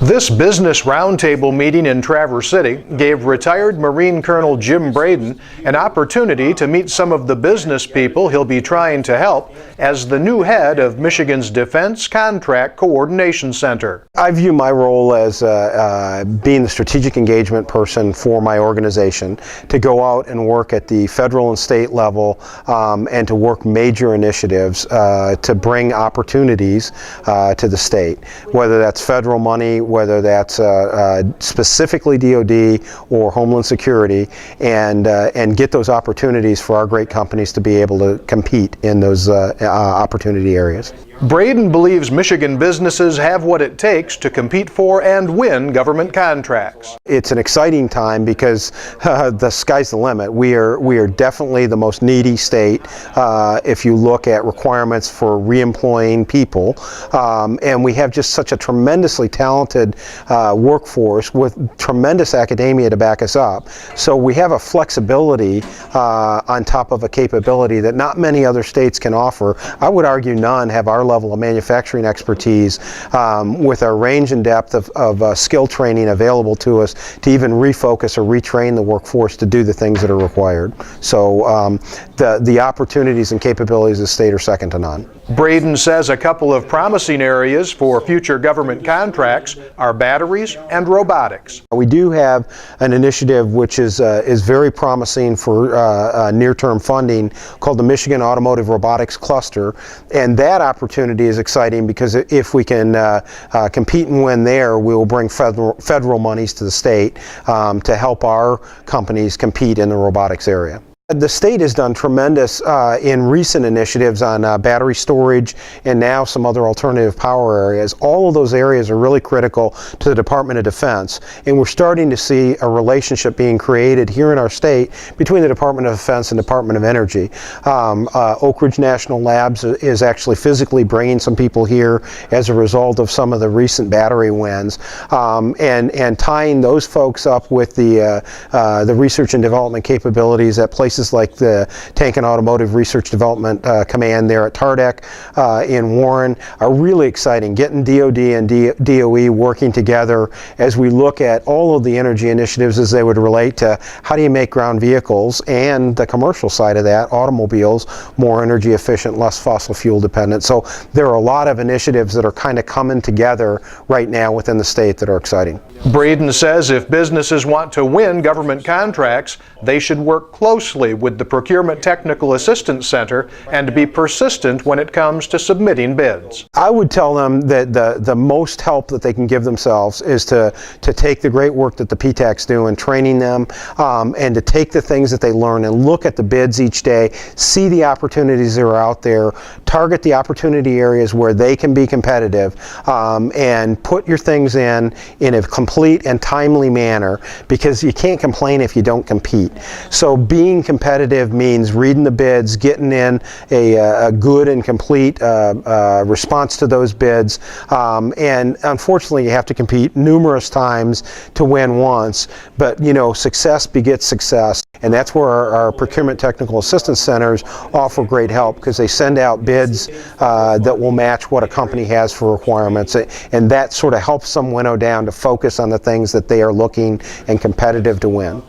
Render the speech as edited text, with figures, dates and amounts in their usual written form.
This business roundtable meeting in Traverse City gave retired Marine Colonel Jim Braden an opportunity to meet some of the business people he'll be trying to help as the new head of Michigan's Defense Contract Coordination Center. I view my role as being the strategic engagement person for my organization, to go out and work at the federal and state level and to work major initiatives to bring opportunities to the state, whether that's federal money, whether that's specifically DoD or Homeland Security, and get those opportunities for our great companies to be able to compete in those opportunity areas. Braden believes Michigan businesses have what it takes to compete for and win government contracts. It's an exciting time because the sky's the limit. We are definitely the most needy state if you look at requirements for reemploying people, and we have just such a tremendously talented workforce with tremendous academia to back us up. So we have a flexibility on top of a capability that not many other states can offer. I would argue none have our level of manufacturing expertise with our range and depth of skill training available to us to even refocus or retrain the workforce to do the things that are required. So the opportunities and capabilities of the state are second to none. Braden says a couple of promising areas for future government contracts are batteries and robotics. We do have an initiative which is very promising for near-term funding called the Michigan Automotive Robotics Cluster, and that opportunity is exciting because if we can compete and win there, we will bring federal monies to the state to help our companies compete in the robotics area. The state has done tremendous in recent initiatives on battery storage and now some other alternative power areas. All of those areas are really critical to the Department of Defense, and we're starting to see a relationship being created here in our state between the Department of Defense and Department of Energy. Oak Ridge National Labs is actually physically bringing some people here as a result of some of the recent battery wins, and tying those folks up with the research and development capabilities at places like the Tank and Automotive Research Development Command there at Tardec in Warren are really exciting. Getting DoD and DOE working together as we look at all of the energy initiatives as they would relate to how do you make ground vehicles and the commercial side of that, automobiles, more energy efficient, less fossil fuel dependent. So there are a lot of initiatives that are kind of coming together right now within the state that are exciting. Braden says if businesses want to win government contracts, they should work closely with the Procurement Technical Assistance Center and be persistent when it comes to submitting bids. I would tell them that the most help that they can give themselves is to take the great work that the PTACs do in training them, and to take the things that they learn and look at the bids each day, see the opportunities that are out there, target the opportunity areas where they can be competitive, and put your things in a complete and timely manner, because you can't complain if you don't compete. So being competitive means reading the bids, getting in a good and complete response to those bids, and unfortunately you have to compete numerous times to win once, but you know, success begets success, and that's where our Procurement Technical Assistance Centers offer great help, because they send out bids that will match what a company has for requirements, and that sort of helps them winnow down to focus on the things that they are looking and competitive to win.